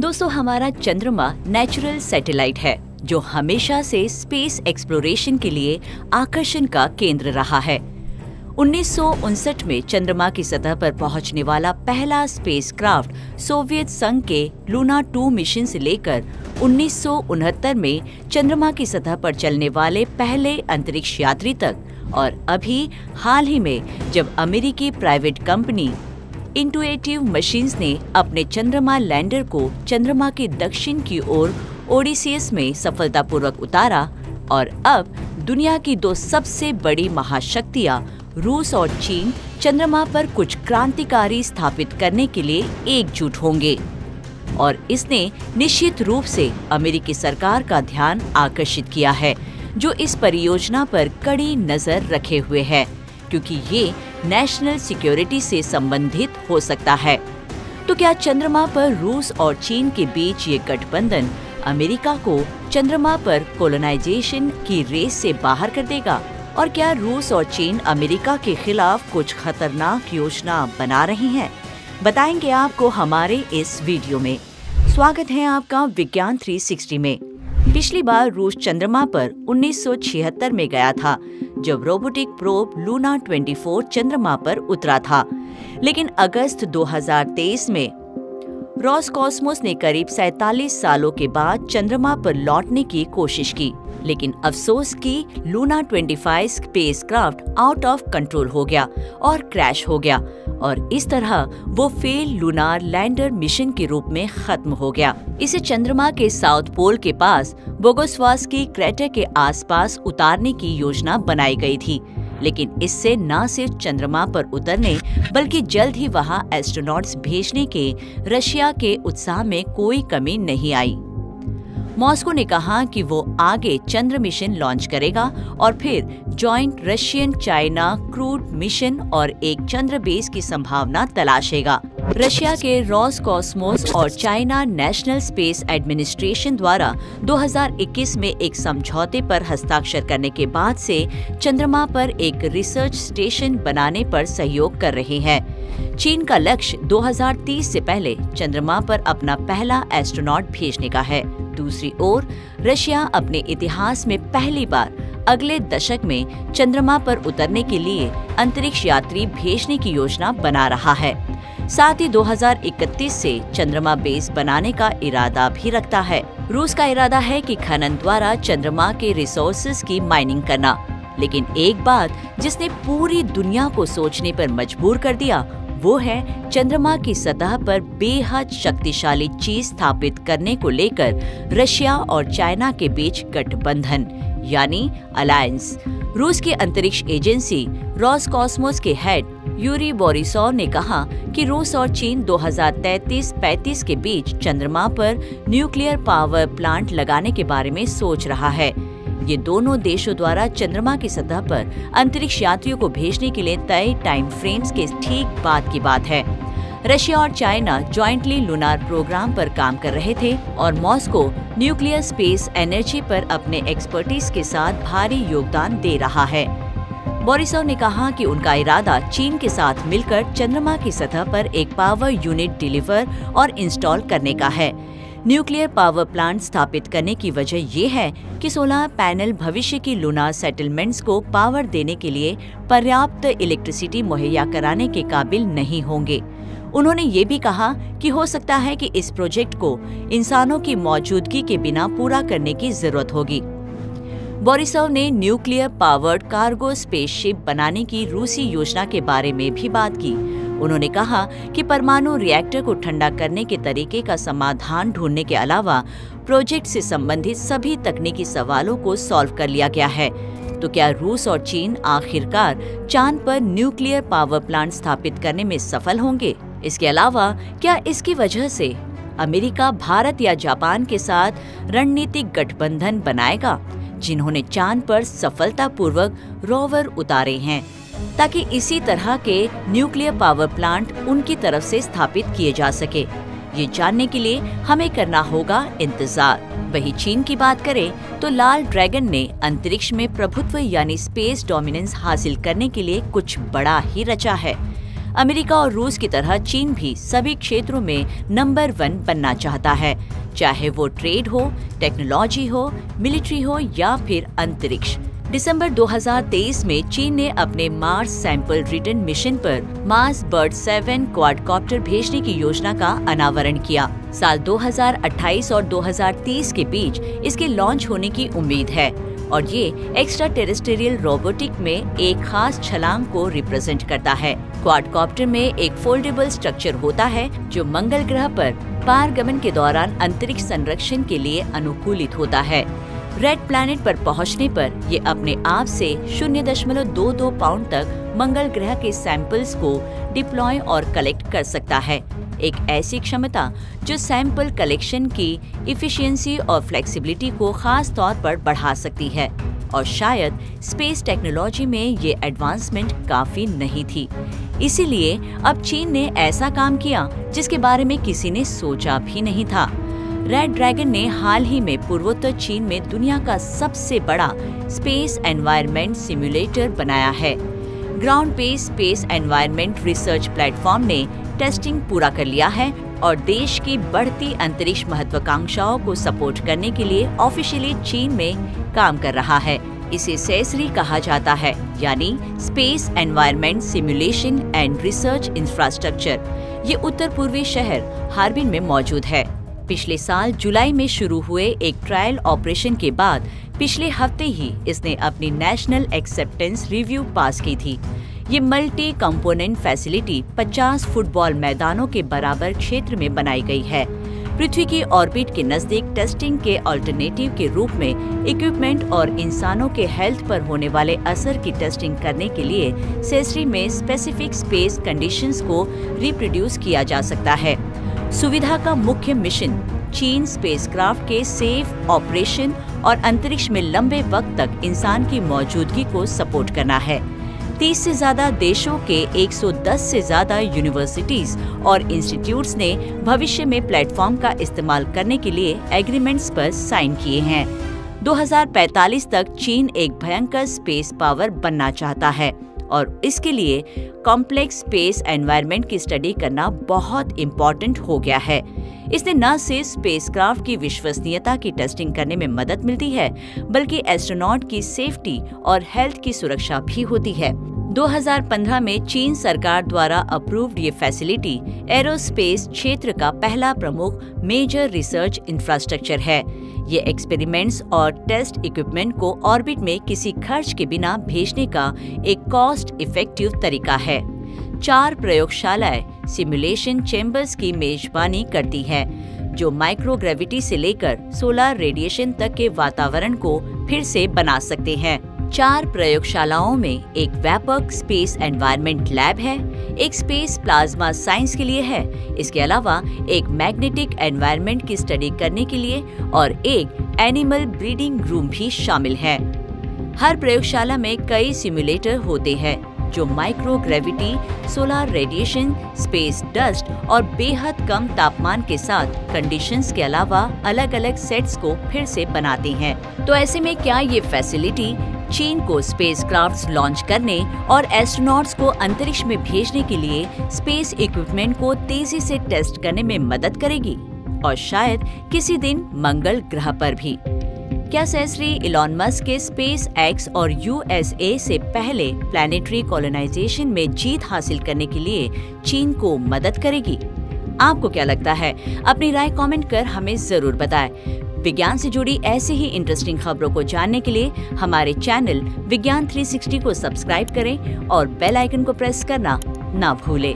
दोस्तों, हमारा चंद्रमा नेचुरल सैटेलाइट है जो हमेशा से स्पेस एक्सप्लोरेशन के लिए आकर्षण का केंद्र रहा है। 1959 में चंद्रमा की सतह पर पहुंचने वाला पहला स्पेसक्राफ्ट सोवियत संघ के लूना 2 मिशन से लेकर 1969 में चंद्रमा की सतह पर चलने वाले पहले अंतरिक्ष यात्री तक, और अभी हाल ही में जब अमेरिकी प्राइवेट कंपनी इंटुएटिव मशीन्स ने अपने चंद्रमा लैंडर को चंद्रमा के दक्षिण की ओर ओडिसियस में सफलतापूर्वक उतारा, और अब दुनिया की दो सबसे बड़ी महाशक्तियां रूस और चीन चंद्रमा पर कुछ क्रांतिकारी स्थापित करने के लिए एकजुट होंगे। और इसने निश्चित रूप से अमेरिकी सरकार का ध्यान आकर्षित किया है, जो इस परियोजना पर कड़ी नजर रखे हुए है, क्योंकि ये नेशनल सिक्योरिटी से संबंधित हो सकता है। तो क्या चंद्रमा पर रूस और चीन के बीच ये गठबंधन अमेरिका को चंद्रमा पर कोलोनाइजेशन की रेस से बाहर कर देगा? और क्या रूस और चीन अमेरिका के खिलाफ कुछ खतरनाक योजना बना रही हैं? बताएंगे आपको हमारे इस वीडियो में। स्वागत है आपका विज्ञान 360 में। पिछली बार रूस चंद्रमा पर 1976 में गया था, जब रोबोटिक प्रोब लूना 24 चंद्रमा पर उतरा था। लेकिन अगस्त 2023 में रोसकॉस्मोस ने करीब 47 सालों के बाद चंद्रमा पर लौटने की कोशिश की, लेकिन अफसोस की Luna 25 spacecraft out of control हो गया और क्रैश हो गया, और इस तरह वो फेल लूनार लैंडर मिशन के रूप में खत्म हो गया। इसे चंद्रमा के साउथ पोल के पास बोगोस्वास्की क्रेटर के आसपास उतारने की योजना बनाई गई थी, लेकिन इससे न सिर्फ चंद्रमा पर उतरने बल्कि जल्द ही वहां एस्ट्रोनॉट्स भेजने के रशिया के उत्साह में कोई कमी नहीं आई। मॉस्को ने कहा कि वो आगे चंद्र मिशन लॉन्च करेगा और फिर joint Russian China crude mission और एक चंद्र बेस की संभावना तलाशेगा। रशिया के रोसकॉस्मोस और चाइना नेशनल स्पेस एडमिनिस्ट्रेशन द्वारा 2021 में एक समझौते पर हस्ताक्षर करने के बाद से चंद्रमा पर एक रिसर्च स्टेशन बनाने पर सहयोग कर रहे हैं। चीन का लक्ष्य 2030 से पहले चंद्रमा पर अपना पहला एस्ट्रोनॉट भेजने का है। दूसरी ओर रशिया अपने इतिहास में पहली बार अगले दशक में चंद्रमा पर उतरने के लिए अंतरिक्ष यात्री भेजने की योजना बना रहा है। साथ ही 2031 से चंद्रमा बेस बनाने का इरादा भी रखता है। रूस का इरादा है कि खनन द्वारा चंद्रमा के रिसोर्सेज की माइनिंग करना, लेकिन एक बात जिसने पूरी दुनिया को सोचने पर मजबूर कर दिया, वो है चंद्रमा की सतह पर बेहद शक्तिशाली चीज स्थापित करने को लेकर रशिया और चाइना के बीच गठबंधन यानी अलायंस। रूस की अंतरिक्ष एजेंसी रोसकॉस्मोस के हेड यूरी बोरिसोव ने कहा कि रूस और चीन 2033-35 के बीच चंद्रमा पर न्यूक्लियर पावर प्लांट लगाने के बारे में सोच रहा है। ये दोनों देशों द्वारा चंद्रमा की सतह पर अंतरिक्ष यात्रियों को भेजने के लिए तय टाइम फ्रेम्स के ठीक बाद की बात है। रशिया और चाइना जॉइंटली लूनार प्रोग्राम पर काम कर रहे थे और मॉस्को न्यूक्लियर स्पेस एनर्जी पर अपने एक्सपर्टीज के साथ भारी योगदान दे रहा है। बोरिसोव ने कहा कि उनका इरादा चीन के साथ मिलकर चंद्रमा की सतह पर एक पावर यूनिट डिलीवर और इंस्टॉल करने का है। न्यूक्लियर पावर प्लांट स्थापित करने की वजह ये है कि सोलर पैनल भविष्य की लूनार सेटलमेंट्स को पावर देने के लिए पर्याप्त इलेक्ट्रिसिटी मुहैया कराने के काबिल नहीं होंगे। उन्होंने ये भी कहा कि हो सकता है कि इस प्रोजेक्ट को इंसानों की मौजूदगी के बिना पूरा करने की जरूरत होगी। बोरिसोव ने न्यूक्लियर पावर्ड कार्गो स्पेसशिप बनाने की रूसी योजना के बारे में भी बात की। उन्होंने कहा कि परमाणु रिएक्टर को ठंडा करने के तरीके का समाधान ढूंढने के अलावा प्रोजेक्ट से संबंधित सभी तकनीकी सवालों को सॉल्व कर लिया गया है। तो क्या रूस और चीन आखिरकार चांद पर न्यूक्लियर पावर प्लांट स्थापित करने में सफल होंगे? इसके अलावा क्या इसकी वजह से अमेरिका भारत या जापान के साथ रणनीतिक गठबंधन बनाएगा, जिन्होंने चांद पर सफलतापूर्वक रोवर उतारे हैं, ताकि इसी तरह के न्यूक्लियर पावर प्लांट उनकी तरफ से स्थापित किए जा सके? ये जानने के लिए हमें करना होगा इंतजार। वही चीन की बात करें तो लाल ड्रैगन ने अंतरिक्ष में प्रभुत्व यानी स्पेस डोमिनेंस हासिल करने के लिए कुछ बड़ा ही रचा है। अमेरिका और रूस की तरह चीन भी सभी क्षेत्रों में नंबर 1 बनना चाहता है, चाहे वो ट्रेड हो, टेक्नोलॉजी हो, मिलिट्री हो या फिर अंतरिक्ष। दिसंबर 2023 में चीन ने अपने मार्स सैंपल रिटर्न मिशन पर मार्स बर्ड 7 क्वाडकॉप्टर भेजने की योजना का अनावरण किया। साल 2028 और 2030 के बीच इसके लॉन्च होने की उम्मीद है और ये एक्स्ट्रा टेरेस्ट्रियल रोबोटिक में एक खास छलांग को रिप्रेजेंट करता है। क्वाडकॉप्टर में एक फोल्डेबल स्ट्रक्चर होता है जो मंगल ग्रह पर पारगमन के दौरान अंतरिक्ष संरक्षण के लिए अनुकूलित होता है। रेड प्लैनेट पर पहुंचने पर ये अपने आप से 0.22 पाउंड तक मंगल ग्रह के सैंपल्स को डिप्लॉय और कलेक्ट कर सकता है। एक ऐसी क्षमता जो सैंपल कलेक्शन की इफिशिएंसी और फ्लेक्सिबिलिटी को खास तौर पर बढ़ा सकती है और शायद स्पेस टेक्नोलॉजी में ये एडवांसमेंट काफी नहीं थी। इसीलिए अब चीन ने ऐसा काम किया जिसके बारे में किसी ने सोचा भी नहीं था। रेड ड्रैगन ने हाल ही में पूर्वोत्तर चीन में दुनिया का सबसे बड़ा स्पेस एनवायरनमेंट सिम्युलेटर बनाया है। Ground based space environment research platform ने टेस्टिंग पूरा कर लिया है और देश की बढ़ती अंतरिक्ष महत्वाकांक्षाओं को सपोर्ट करने के लिए ऑफिशियली चीन में काम कर रहा है। इसे सेसरी कहा जाता है, यानी space environment simulation and research infrastructure. ये उत्तर पूर्वी शहर हार्बिन में मौजूद है। पिछले साल जुलाई में शुरू हुए एक ट्रायल ऑपरेशन के बाद पिछले हफ्ते ही इसने अपनी नेशनल एक्सेप्टेंस रिव्यू पास की थी। ये मल्टी कंपोनेंट फैसिलिटी 50 फुटबॉल मैदानों के बराबर क्षेत्र में बनाई गई है। पृथ्वी की ऑर्बिट के नजदीक टेस्टिंग के अल्टरनेटिव के रूप में इक्विपमेंट और इंसानों के हेल्थ पर होने वाले असर की टेस्टिंग करने के लिए सेसरी में स्पेसिफिक स्पेस कंडीशंस को रिप्रोड्यूस किया जा सकता है। सुविधा का मुख्य मिशन चीन स्पेसक्राफ्ट के सेफ ऑपरेशन और अंतरिक्ष में लंबे वक्त तक इंसान की मौजूदगी को सपोर्ट करना है। 30 से ज्यादा देशों के 110 से ज्यादा यूनिवर्सिटीज और इंस्टीट्यूट्स ने भविष्य में प्लेटफॉर्म का इस्तेमाल करने के लिए एग्रीमेंट्स पर साइन किए हैं। 2045 तक चीन एक भयंकर स्पेस पावर बनना चाहता है और इसके लिए कॉम्प्लेक्स स्पेस एनवायरनमेंट की स्टडी करना बहुत इम्पोर्टेंट हो गया है। इससे न सिर्फ स्पेसक्राफ्ट की विश्वसनीयता की टेस्टिंग करने में मदद मिलती है, बल्कि एस्ट्रोनॉट की सेफ्टी और हेल्थ की सुरक्षा भी होती है। 2015 में चीन सरकार द्वारा अप्रूव्ड ये फैसिलिटी एरोस्पेस क्षेत्र का पहला प्रमुख मेजर रिसर्च इंफ्रास्ट्रक्चर है। ये एक्सपेरिमेंट्स और टेस्ट इक्विपमेंट को ऑर्बिट में किसी खर्च के बिना भेजने का एक कॉस्ट इफेक्टिव तरीका है। 4 प्रयोगशालाएं सिमुलेशन चैम्बर्स की मेजबानी करती है, जो माइक्रोग्रेविटी से लेकर सोलर रेडिएशन तक के वातावरण को फिर से बना सकते हैं। 4 प्रयोगशालाओं में एक व्यापक स्पेस एनवायरनमेंट लैब है, एक स्पेस प्लाज्मा साइंस के लिए है, इसके अलावा एक मैग्नेटिक एनवायरनमेंट की स्टडी करने के लिए और एक एनिमल ब्रीडिंग रूम भी शामिल है। हर प्रयोगशाला में कई सिमुलेटर होते हैं जो microgravity, solar radiation, space dust और बेहद कम तापमान के साथ कंडीशंस के अलावा अलग अलग सेट्स को फिर से बनाते हैं। तो ऐसे में क्या ये फैसिलिटी चीन को स्पेसक्राफ्ट्स लॉन्च करने और एस्ट्रोनॉट्स को अंतरिक्ष में भेजने के लिए स्पेस इक्विपमेंट को तेजी से टेस्ट करने में मदद करेगी और शायद किसी दिन मंगल ग्रह पर भी? क्या सेसरी इलॉन मस्क के स्पेस एक्स और यूएसए से पहले प्लैनेटरी कॉलोनाइजेशन में जीत हासिल करने के लिए चीन को मदद करेगी? आपको क्या लगता है? अपनी राय कमेंट कर हमें जरूर बताएं। विज्ञान से जुड़ी ऐसे ही इंटरेस्टिंग खबरों को जानने के लिए हमारे चैनल विज्ञान 360 को सब्सक्राइब करें और बेल आइकन को प्रेस करना ना भूलें।